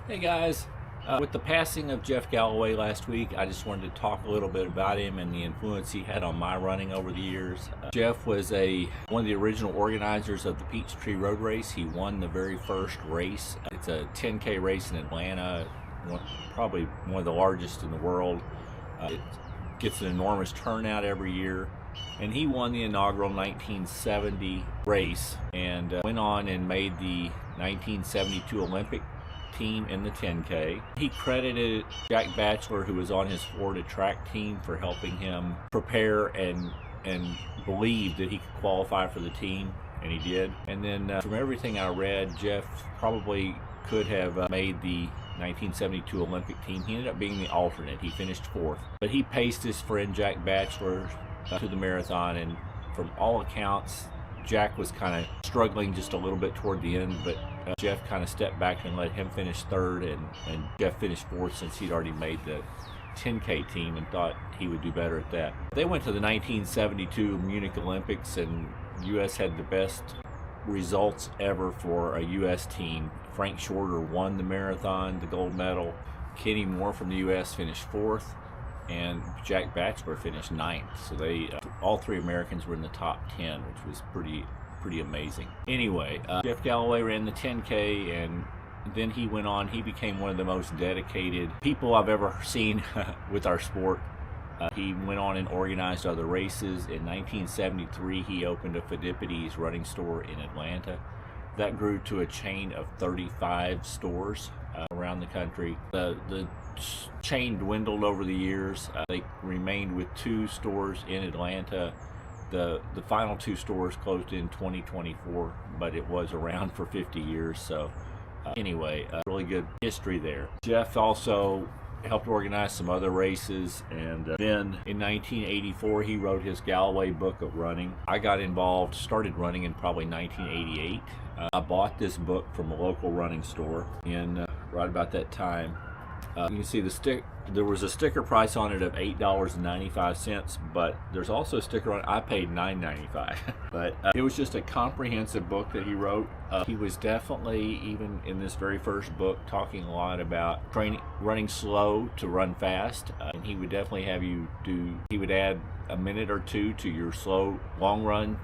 Hey guys, with the passing of Jeff Galloway last week, I just wanted to talk a little bit about him and the influence he had on my running over the years. Jeff was one of the original organizers of the Peachtree Road Race. He won the very first race. It's a 10K race in Atlanta, probably one of the largest in the world. It gets an enormous turnout every year. And he won the inaugural 1970 race and went on and made the 1972 Olympic team in the 10K. He credited Jack Batchelor, who was on his Florida track team, for helping him prepare and believe that he could qualify for the team, and he did. And then from everything I read, Jeff probably could have made the 1972 Olympic team. He ended up being the alternate. He finished fourth, but he paced his friend Jack Batchelor to the marathon, and from all accounts, Jack was kind of struggling just a little bit toward the end, but Jeff kind of stepped back and let him finish third, and Jeff finished fourth since he'd already made the 10K team and thought he would do better at that. They went to the 1972 Munich Olympics, and U.S. had the best results ever for a U.S. team. Frank Shorter won the marathon, the gold medal. Kenny Moore from the U.S. finished fourth, and Jack Batchelor finished ninth. So they all three Americans were in the top 10, which was pretty amazing. Anyway, Jeff Galloway ran the 10K, and then he went on. He became one of the most dedicated people I've ever seen with our sport. He went on and organized other races. In 1973, he opened a Phidippides running store in Atlanta. That grew to a chain of 35 stores around the country. The chain dwindled over the years. They remained with 2 stores in Atlanta. The final 2 stores closed in 2024, but it was around for 50 years. So anyway, really good history there. Jeff also helped organize some other races, and then in 1984 he wrote his Galloway book of running. I got involved, started running in probably 1988. I bought this book from a local running store in right about that time. You can see there was a sticker price on it of $8.95, but there's also a sticker on it. I paid $9.95. But it was just a comprehensive book that he wrote. He was definitely, even in this very first book, talking a lot about running slow to run fast. And he would definitely have you he would add a minute or two to your slow, long run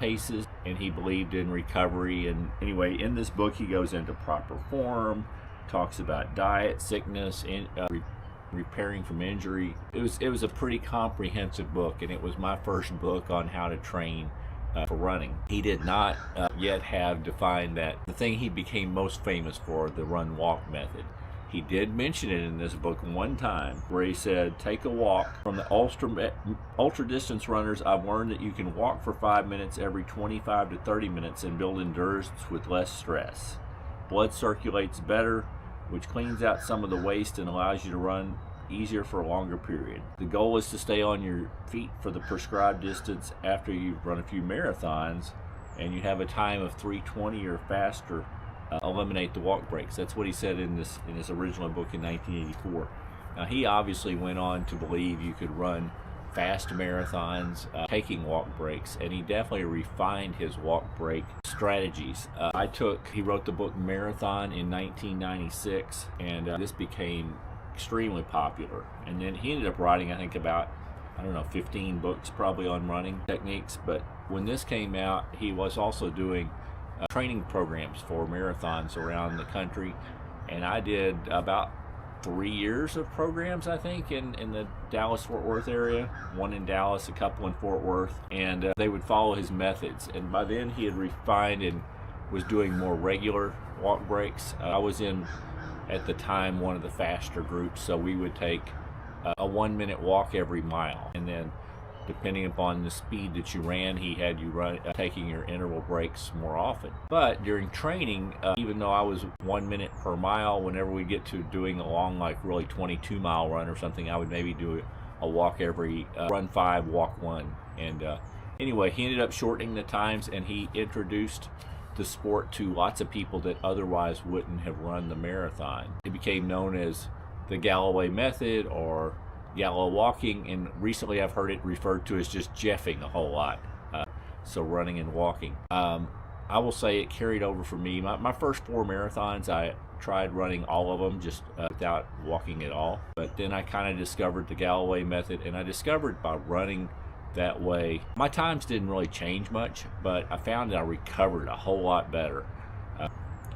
paces, and he believed in recovery. And anyway, in this book, he goes into proper form, talks about diet, sickness, and repairing from injury. It was a pretty comprehensive book, and it was my first book on how to train for running. He did not yet have defined that the thing he became most famous for, the run-walk method. He did mention it in this book one time, where he said, take a walk. From the ultra distance runners, I've learned that you can walk for 5 minutes every 25 to 30 minutes and build endurance with less stress. Blood circulates better, which cleans out some of the waste and allows you to run easier for a longer period. The goal is to stay on your feet for the prescribed distance after you've run a few marathons and you have a time of 3:20 or faster. Eliminate the walk breaks. That's what he said in his original book in 1984. Now, he obviously went on to believe you could run fast marathons taking walk breaks, and he definitely refined his walk break strategies. He wrote the book Marathon in 1996, and this became extremely popular. And then he ended up writing, I think, about 15 books probably on running techniques. But when this came out, he was also doing training programs for marathons around the country, and I did about 3 years of programs, I think, in the Dallas-Fort Worth area. One in Dallas, a couple in Fort Worth, and they would follow his methods. And by then he had refined and was doing more regular walk breaks. I was in, at the time, one of the faster groups, so we would take a 1-minute walk every mile, and then depending upon the speed that you ran, he had you taking your interval breaks more often. But during training, even though I was 1 minute per mile, whenever we get to doing a long, like really 22-mile run or something, I would maybe do a walk every run 5, walk 1. And anyway, he ended up shortening the times, and he introduced the sport to lots of people that otherwise wouldn't have run the marathon. It became known as the Galloway method or Gallo walking, and recently I've heard it referred to as just Jeffing a whole lot. So running and walking. I will say it carried over for me. My first 4 marathons, I tried running all of them just without walking at all. But then I kind of discovered the Galloway method, and I discovered by running that way, my times didn't really change much, but I found that I recovered a whole lot better.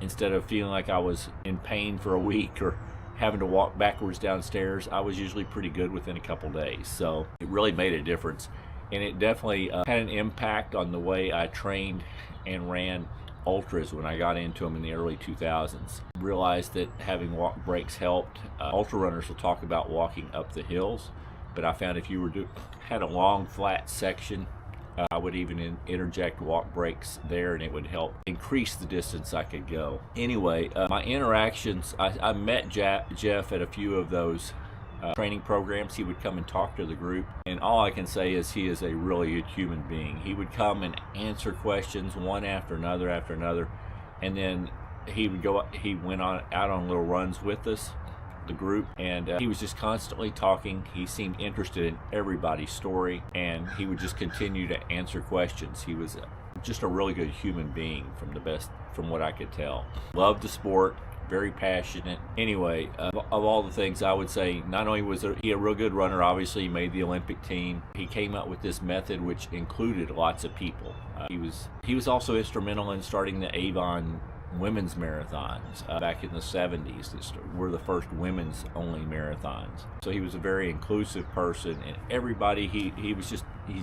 Instead of feeling like I was in pain for a week or having to walk backwards downstairs, I was usually pretty good within a couple days. So it really made a difference, and it definitely had an impact on the way I trained and ran ultras when I got into them in the early 2000s. Realized that having walk breaks helped. Ultra runners will talk about walking up the hills, but I found if you had a long flat section, I would even interject walk breaks there, and it would help increase the distance I could go. Anyway, my interactions, I met Jeff at a few of those training programs. He would come and talk to the group, and all I can say is he is a really good human being. He would come and answer questions one after another, and then he went out on little runs with us, the group, and he was just constantly talking. He seemed interested in everybody's story, and he would just continue to answer questions. He was just a really good human being from what I could tell. Loved the sport, very passionate. Anyway, of all the things, I would say not only was he a real good runner, obviously he made the Olympic team, he came up with this method which included lots of people. He was also instrumental in starting the Avon women's marathons back in the 70s. Were the first women's only marathons. So he was a very inclusive person, and everybody, he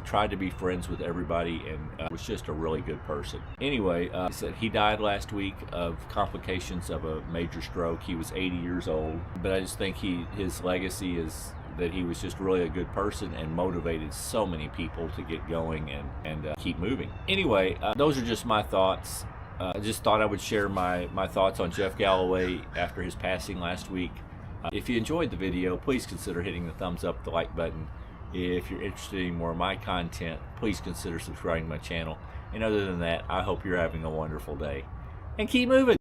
tried to be friends with everybody, and was just a really good person. Anyway, he said he died last week of complications of a major stroke. He was 80 years old, but I just think his legacy is that he was just really a good person and motivated so many people to get going and keep moving. Anyway, those are just my thoughts. I just thought I would share my thoughts on Jeff Galloway after his passing last week. If you enjoyed the video, please consider hitting the thumbs up, the like button. If you're interested in more of my content, please consider subscribing to my channel. And other than that, I hope you're having a wonderful day. And keep moving!